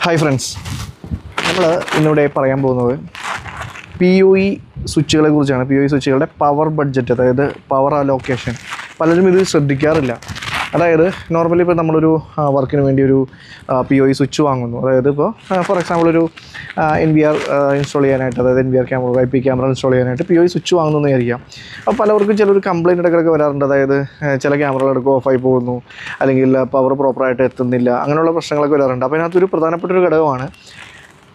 Hi friends, നമ്മൾ ഇന്നിവിടെ പറയാൻ പോകുന്നത് PoE സ്വിച്ചുകളെ കുറിച്ചാണ്. PoE സ്വിച്ചുകളുടെ പവർ ബഡ്ജറ്റ്, അതായത് പവർ അലോക്കേഷൻ. പലരും ഇത് ശ്രദ്ധിക്കാറില്ല. അതായത് നോർമലി ഇപ്പോൾ നമ്മളൊരു വർക്കിന് വേണ്ടി ഒരു PoE സ്വിച്ച് വാങ്ങുന്നു. അതായത് ഇപ്പോൾ ഫോർ എക്സാമ്പിൾ ഒരു NVR ഇൻസ്റ്റാൾ ചെയ്യാനായിട്ട്, അതായത് NVR camera, IP camera install ചെയ്യാനായിട്ട് PoE സ്വിച്ച് വാങ്ങുന്നതെന്ന് വിചാരിക്കാം. അപ്പോൾ പലവർക്കും ചിലൊരു കംപ്ലയിൻ്റ് ഇടയ്ക്കൊക്കെ വരാറുണ്ട്. അതായത് ചില ക്യാമറകളൊക്കെ ഓഫായി പോകുന്നു, അല്ലെങ്കിൽ പവർ പ്രോപ്പറായിട്ട് എത്തുന്നില്ല, അങ്ങനെയുള്ള പ്രശ്നങ്ങളൊക്കെ വരാറുണ്ട്. അപ്പോൾ അതിനകത്തൊരു പ്രധാനപ്പെട്ടൊരു ഘടകമാണ്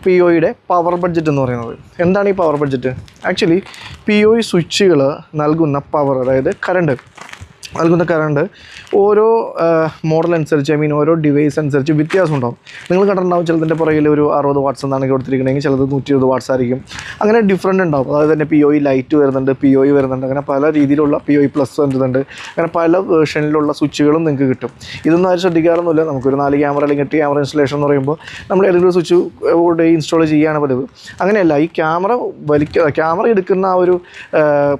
PoEയുടെ പവർ ബഡ്ജറ്റ് എന്ന് പറയുന്നത്. എന്താണ് ഈ പവർ ബഡ്ജറ്റ്? ആക്ച്വലി PoE സ്വിച്ചുകൾ നൽകുന്ന പവർ, അതായത് കറണ്ട് ഓരോ മോഡൽ അനുസരിച്ച്, ഓരോ ഡിവൈസ് അനുസരിച്ച് വ്യത്യാസം ഉണ്ടാവും. നിങ്ങൾ കണ്ടിട്ടുണ്ടാവും, ചിലതിൻ്റെ പുറകിൽ ഒരു 60 വാട്ട്സ് എന്നാണ് കൊടുത്തിരിക്കണമെങ്കിൽ ചിലത് 120 വാട്ട്സ് ആയിരിക്കും. അങ്ങനെ ഡിഫറൻറ്റ് ഉണ്ടാവും. അതായത് തന്നെ PoE ലൈറ്റ് വരുന്നുണ്ട്, PoE വരുന്നുണ്ട്, അങ്ങനെ പല രീതിയിലുള്ള PoE പ്ലസ് വരുന്നുണ്ട്. അങ്ങനെ പല വേർഷനിലുള്ള സ്വിച്ചുകളും നിങ്ങൾക്ക് കിട്ടും. ഇതൊന്നും ആരും ശ്രദ്ധിക്കാറൊന്നുമില്ല. നമുക്കൊരു 4 ക്യാമറ അല്ലെങ്കിൽ 8 ക്യാമറ ഇൻസ്റ്റലേഷൻ എന്ന് പറയുമ്പോൾ നമ്മൾ ഏതെങ്കിലും സ്വിച്ച് ബോർഡ് ഇൻസ്റ്റാൾ ചെയ്യുകയാണ് പതിവ്. അങ്ങനെയല്ല, ഈ ക്യാമറ എടുക്കുന്ന ആ ഒരു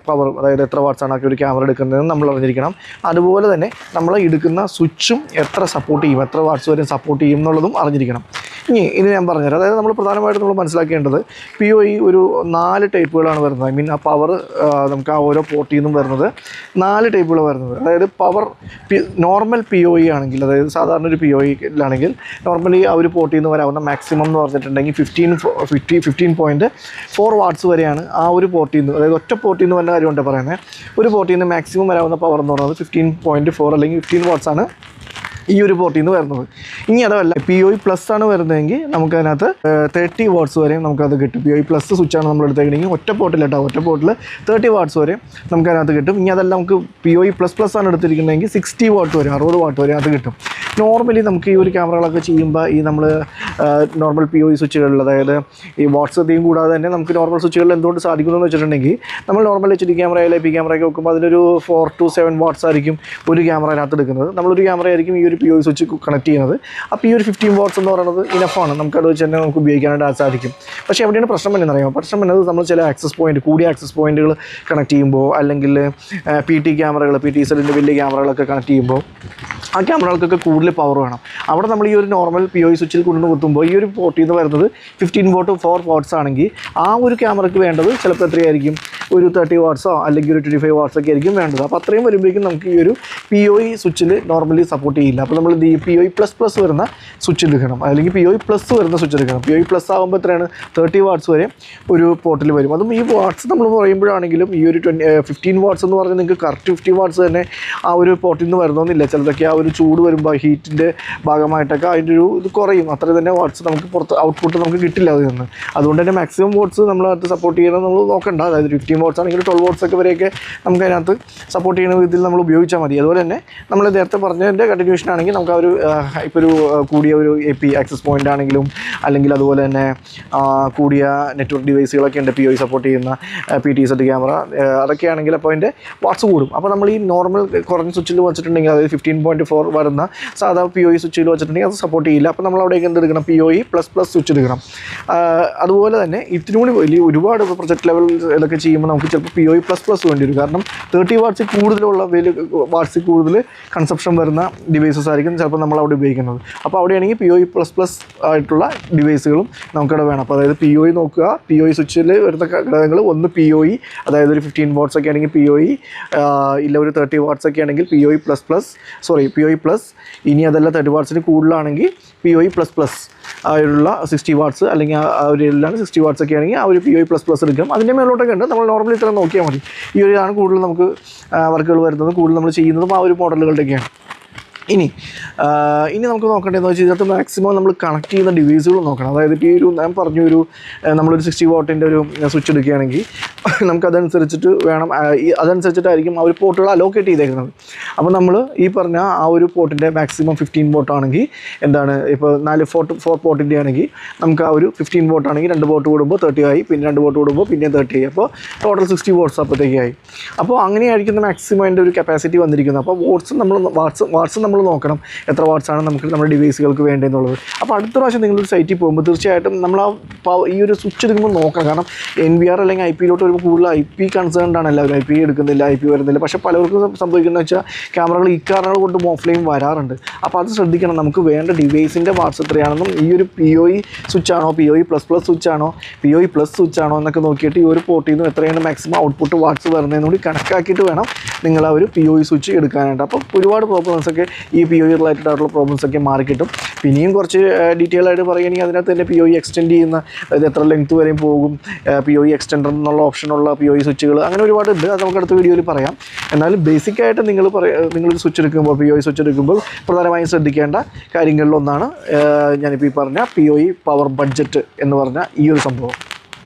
പവർ, അതായത് എത്ര വാട്ട്സാണ് ഒരു ക്യാമറ എടുക്കുന്നതെന്ന് നമ്മൾ അറിഞ്ഞിരിക്കണം. അതുപോലെ തന്നെ നമ്മൾ എടുക്കുന്ന സ്വിച്ചും എത്ര സപ്പോർട്ട് ചെയ്യും, എത്ര വാട്ട്സ് വരെ സപ്പോർട്ട് ചെയ്യും എന്നുള്ളതും അറിഞ്ഞിരിക്കണം. ഇനി ഞാൻ പറഞ്ഞുതരാം. അതായത് നമ്മൾ പ്രധാനമായിട്ടും നമ്മൾ മനസ്സിലാക്കേണ്ടത് PoE ഒരു 4 ടൈപ്പുകളാണ് വരുന്നത്. ആ പവർ നമുക്ക് ആ ഓരോ പോർട്ടിൽ നിന്നും വരുന്നത് 4 ടൈപ്പുകൾ വരുന്നത്. അതായത് പവർ നോർമൽ PoE ആണെങ്കിൽ, അതായത് സാധാരണ ഒരു PoEയിലാണെങ്കിൽ നോർമലി ആ ഒരു പോർട്ടിൽ നിന്ന് വരാവുന്ന മാക്സിമം എന്ന് പറഞ്ഞിട്ടുണ്ടെങ്കിൽ 15.4 വാട്ട്സ് വരെയാണ് ആ ഒരു പോർട്ടിൽ നിന്ന്. അതായത് ഒറ്റ പോർട്ടിൽ നിന്ന് വല്ല കാര്യമുണ്ട് പറയുന്നത്. ഒരു പോർട്ടിൽ നിന്ന് മാക്സിമം വരാവുന്ന പവർ എന്ന് പറയുന്നത് 15.4 അല്ലെങ്കിൽ 15 വാട്ട്സ് ആണ് ഈ ഒരു പോർട്ടിൽ നിന്ന് വരുന്നത്. ഇനി അതല്ല, PoE പ്ലസ് ആണ് വരുന്നതെങ്കിൽ നമുക്കതിനകത്ത് 30 വാട്ട്സ് വരെയും നമുക്കത് കിട്ടും. PoE പ്ലസ് സ്വിച്ചാണ് നമ്മൾ എടുത്തേക്കണമെങ്കിൽ ഒറ്റ പോർട്ടിൽ 30 വാട്ട്സ് വരെ നമുക്കതിനകത്ത് കിട്ടും. ഇനി അതല്ല, നമുക്ക് PoE പ്ലസ് ആണ് എടുത്തിരിക്കുന്നതെങ്കിൽ 60 വാട്ട് വരെ, 60 വാട്ട് വരെ അത് കിട്ടും. നോർമലി നമുക്ക് ഈ ഒരു ക്യാമറകളൊക്കെ ചെയ്യുമ്പോൾ ഈ നമ്മൾ നോർമൽ PoE സ്വിച്ചുകളിൽ, അതായത് ഈ വാട്ട്സ് അധികം കൂടാതെ തന്നെ നമുക്ക് നോർമൽ സ്വിച്ചുകളിൽ എന്തുകൊണ്ട് സാധിക്കുന്നതെന്ന് വെച്ചിട്ടുണ്ടെങ്കിൽ, നമ്മൾ നോർമൽ HD ക്യാമറ, IP ക്യാമറയൊക്കെ വെക്കുമ്പോൾ അതിലൊരു 4 to 7 വാട്ട്സ് ആയിരിക്കും ഒരു ക്യാമറയിനകത്ത് എടുക്കുന്നത്. നമ്മളൊരു ക്യാമറ ആയിരിക്കും ഈ ഒരു PoE സ്വിച്ച് കണക്ട് ചെയ്യുന്നത്. അപ്പോൾ ഈ ഒരു 15 വാട്ട്സ് എന്ന് പറയുന്നത് ഇനഫാണ്, നമുക്കത് വെച്ച് തന്നെ നമുക്ക് ഉപയോഗിക്കാനായിട്ട് സാധിക്കും. പക്ഷേ എവിടെയാണ് പ്രശ്നം എന്നറിയാമോ? പ്രശ്നം എന്നത് നമ്മൾ ചില കൂടിയ ആക്സസ് പോയിൻറ്റുകൾ കണക്ട് ചെയ്യുമ്പോൾ, അല്ലെങ്കിൽ PT ക്യാമറകൾ, PTZൻ്റെ വലിയ ക്യാമറകളൊക്കെ കണക്ട് ചെയ്യുമ്പോൾ ആ ക്യാമറകൾക്കൊക്കെ കൂടുതൽ പവർ വേണം. അവിടെ നമ്മൾ ഈ ഒരു നോർമൽ PoE സ്വിച്ചിൽ കൊണ്ടു കുത്തുമ്പോൾ ഈ ഒരു പോർട്ടിൽ നിന്ന് വരുന്നത് 4 വാട്ട്സ് ആണെങ്കിൽ ആ ഒരു ക്യാമറയ്ക്ക് വേണ്ടത് ചിലപ്പോൾ എത്രയായിരിക്കും, ഒരു 30 വാട്ട്സോ അല്ലെങ്കിൽ ഒരു 25 വാട്ട്സൊക്കെ ആയിരിക്കും വേണ്ടത്. അപ്പോൾ അത്രയും വരുമ്പോഴേക്കും നമുക്ക് ഈ ഒരു PoE സ്വിച്ചിൽ നോർമലി സപ്പോർട്ട് ചെയ്യില്ല. അപ്പോൾ നമ്മൾ ഈ PoE പ്ലസ് വരുന്ന സ്വിച്ച് എടുക്കണം, അല്ലെങ്കിൽ PoE പ്ലസ് വരുന്ന സ്വിച്ച് എടുക്കണം. PoE പ്ലസ് ആകുമ്പോൾ എത്രയാണ്, 30 വാട്ട്സ് വരെ ഒരു പോർട്ടിൽ വരും. അതും ഈ വാട്ട്സ് നമ്മൾ പറയുമ്പോഴാണെങ്കിലും ഈ ഒരു 15 വാട്ട്സ് എന്ന് പറഞ്ഞാൽ നിങ്ങൾക്ക് കറക്റ്റ് 50 വാട്ട്സ് തന്നെ ആ ഒരു പോർട്ടിൽ നിന്ന് വരുന്നൊന്നുമില്ല. ചിലതൊക്കെ ആ ഒരു ചൂട് വരുമ്പോൾ ഹീറ്റിൻ്റെ ഭാഗമായിട്ടൊക്കെ അതിൻ്റെ ഒരു ഇത് കുറയും. അത്ര തന്നെ വാട്ട്സ് നമുക്ക് പുറത്ത് ഔട്ട്പുട്ട് നമുക്ക് കിട്ടില്ല അതിൽ നിന്ന്. അതുകൊണ്ട് തന്നെ മാക്സിമം വാട്ട്സ് നമ്മളതിനകത്ത് സപ്പോർട്ട് ചെയ്യുന്നത് നമ്മൾ നോക്കണ്ട. അതായത് 15 വാട്ട്സ് ആണെങ്കിൽ 12 വാട്ട്സ് ഒക്കെ വരെയൊക്കെ നമുക്ക് അതിനകത്ത് സപ്പോർട്ട് ചെയ്യുന്ന വിധത്തിൽ നമ്മൾ ഉപയോഗിച്ചാൽ മതി. അതുപോലെ തന്നെ നമ്മൾ നേരത്തെ പറഞ്ഞതിൻ്റെ കണ്ടിന്യൂഷൻ ആണെങ്കിൽ നമുക്ക് ആ ഒരു ഇപ്പോൾ ഒരു കൂടിയ ഒരു AP ആക്സസ് പോയിൻ്റ് ആണെങ്കിലും, അല്ലെങ്കിൽ അതുപോലെ തന്നെ കൂടിയ നെറ്റ്വർക്ക് ഡിവൈസുകളൊക്കെ ഉണ്ട് PoE സപ്പോർട്ട് ചെയ്യുന്ന PTZ ക്യാമറ, അതൊക്കെ ആണെങ്കിൽ അപ്പോൾ അതിൻ്റെ വാട്ട്സ് കൂടും. അപ്പോൾ നമ്മൾ ഈ നോർമൽ കുറഞ്ഞ സ്വിച്ചിൽ വെച്ചിട്ടുണ്ടെങ്കിൽ, അതായത് 15.4 വരുന്ന സാധാ PoE സ്വിച്ചിൽ വെച്ചിട്ടുണ്ടെങ്കിൽ അത് സപ്പോർട്ട് ചെയ്യില്ല. അപ്പോൾ നമ്മൾ അവിടേക്ക് എന്തെടുക്കണം, PoE പ്ലസ് സ്വിച്ച് എടുക്കണം. അതുപോലെ തന്നെ ഇതിനൂടി വലിയ ഒരുപാട് പ്രൊജക്ട് ലെവൽ ഇതൊക്കെ ചെയ്യുമ്പോൾ നമുക്ക് ചിലപ്പോൾ PoE പ്ലസ് വേണ്ടി വരും. കാരണം 30 വാട്ട്സിൽ കൂടുതലുള്ള വാട്ട്സിൽ കൂടുതൽ കൺസപ്ഷൻ വരുന്ന ഡിവൈസസ് ആയിരിക്കും ചിലപ്പോൾ നമ്മൾ അവിടെ ഉപയോഗിക്കുന്നത്. അപ്പോൾ അവിടെയാണെങ്കിൽ PoE പ്ലസ് ആയിട്ടുള്ള ഡിവൈസുകളും നമുക്കവിടെ വേണം. അപ്പോൾ അതായത് PoE നോക്കുക, PoE സ്വിച്ചിൽ വരുന്ന ഘടകങ്ങൾ, ഒന്ന് PoE, അതായത് ഒരു 15 വാട്ട്സ് ഒക്കെ ആണെങ്കിൽ PoE, ഇല്ല ഒരു 30 വാട്ട്സ് ഒക്കെ ആണെങ്കിൽ PoE പ്ലസ്. ഇനി അതല്ല 30 വാട്ട്സിന് കൂടുതലാണെങ്കിൽ PoE പ്ലസ് ആയുള്ള 60 വാട്ട്സ്, അല്ലെങ്കിൽ ആ ഒരു ഇതിലാണ് 60 വാട്ട്സ് ഒക്കെ ആണെങ്കിൽ ആ ഒരു PoE പ്ലസ് എടുക്കും. അതിൻ്റെ മേലോട്ടൊക്കെ ഉണ്ട്. നമ്മൾ നോർമലി ഇത്ര നോക്കിയാൽ മതി. ഈ ഒരു ഇതാണ് കൂടുതൽ നമുക്ക് വർക്കുകൾ വരുന്നത്, കൂടുതൽ നമ്മൾ ചെയ്യുന്നതും ആ ഒരു മോഡലുകളുടെയൊക്കെയാണ്. ഇനി നമുക്ക് നോക്കേണ്ടതെന്ന് വെച്ചാൽ ഇതിനകത്ത് മാക്സിമം നമ്മൾ കണക്ട് ചെയ്യുന്ന ഡിവൈസുകൾ നോക്കണം. അതായത് ഇപ്പോൾ ഈ ഒരു ഞാൻ പറഞ്ഞു, നമ്മളൊരു 60 വാട്ടിൻ്റെ ഒരു സ്വിച്ച് എടുക്കുകയാണെങ്കിൽ നമുക്കതനുസരിച്ചിട്ട് വേണം, അതനുസരിച്ചിട്ടായിരിക്കും ആ ഒരു പോർട്ടുകൾ അലോക്കേറ്റ് ചെയ്തേക്കുന്നത്. അപ്പോൾ നമ്മൾ ഈ പറഞ്ഞ ആ ഒരു പോർട്ടിൻ്റെ മാക്സിമം 15 വോട്ട് ആണെങ്കിൽ എന്താണ്, ഇപ്പോൾ 4 പോർട്ടിൻ്റെ ആണെങ്കിൽ നമുക്ക് ആ ഒരു 15 വോട്ട് ആണെങ്കിൽ 2 വോട്ട് കൂടുമ്പോൾ 30 ആയി, പിന്നെ 2 വോട്ട് കൂടുമ്പോൾ പിന്നെ 30 ആയി, അപ്പോൾ ടോട്ടൽ 60 വോട്ട്സ് അപ്പോഴത്തേക്കായി. അപ്പോൾ അങ്ങനെയായിരിക്കും മാക്സിമം അതിൻ്റെ ഒരു കപ്പാസിറ്റി വന്നിരിക്കുന്നത്. അപ്പോൾ വാട്ട്സ് നമ്മൾ നമ്മൾ നോക്കണം എത്ര വാട്ട്സാണ് നമുക്ക് നമ്മുടെ ഡിവൈസുകൾക്ക് വേണ്ടതെന്നുള്ളത്. അപ്പോൾ അടുത്ത പ്രാവശ്യം നിങ്ങളൊരു സൈറ്റിൽ പോകുമ്പോൾ തീർച്ചയായിട്ടും നമ്മൾ ഈ ഒരു സ്വിച്ച് എടുക്കുമ്പോൾ നോക്കണം. കാരണം NVR അല്ലെങ്കിൽ IP വരുമ്പോൾ കൂടുതൽ IP കൺസേൺഡ് ആണ് എല്ലാവരും. IP എടുക്കുന്നില്ല, IP വരുന്നില്ല. പക്ഷേ പലർക്കും സംഭവിക്കുന്നത് വെച്ചാൽ ക്യാമറകൾ ഈ കാരണങ്ങൾ കൊണ്ട് ഓഫ്ലൈൻ വരാറുണ്ട്. അപ്പോൾ അത് ശ്രദ്ധിക്കണം. നമുക്ക് വേണ്ട ഡിവൈസിൻ്റെ വാട്ട്സ് എത്രയാണെന്നും ഈ ഒരു PoE സ്വിച്ച് ആണോ, PoE++ സ്വിച്ച് ആണോ, PoE+ സ്വിച്ച് ആണോ എന്നൊക്കെ നോക്കിയിട്ട് ഈ ഒരു പോർട്ടിൽ നിന്ന് എത്രയാണ് മാക്സിമം ഔട്ട്പുട്ട് വാട്ട്സ് വരുന്നതെന്ന് കൂടി കണക്കാക്കിയിട്ട് വേണം നിങ്ങൾ ആ ഒരു PoE സ്വിച്ച് എടുക്കാനായിട്ട്. അപ്പോൾ ഒരുപാട് പ്രോബ്ലംസൊക്കെ ഈ PoE റിലേറ്റഡ് ആയിട്ടുള്ള പ്രോബ്ലംസൊക്കെ മാറിക്കിട്ടും. പിന്നെയും കുറച്ച് ഡീറ്റെയിൽ ആയിട്ട് പറയുകയാണെങ്കിൽ അതിനകത്ത് തന്നെ PoE എക്സ്റ്റെൻഡ് ചെയ്യുന്ന, അതായത് എത്ര ലെങ്ത് വരെയും പോകും, PoE എക്സ്റ്റെൻഡർ എന്നുള്ള ഓപ്ഷനുള്ള PoE സ്വിച്ചുകൾ, അങ്ങനെ ഒരുപാടുണ്ട്. അത് നമുക്ക് അടുത്ത വീഡിയോയിൽ പറയാം. എന്നാലും ബേസിക്കായിട്ട് നിങ്ങളൊരു സ്വിച്ച് എടുക്കുമ്പോൾ, PoE സ്വിച്ച് എടുക്കുമ്പോൾ പ്രധാനമായും ശ്രദ്ധിക്കേണ്ട കാര്യങ്ങളിലൊന്നാണ് ഞാനിപ്പോൾ ഈ പറഞ്ഞ PoE പവർ ബഡ്ജറ്റ് എന്ന് പറഞ്ഞ ഈ ഒരു സംഭവം.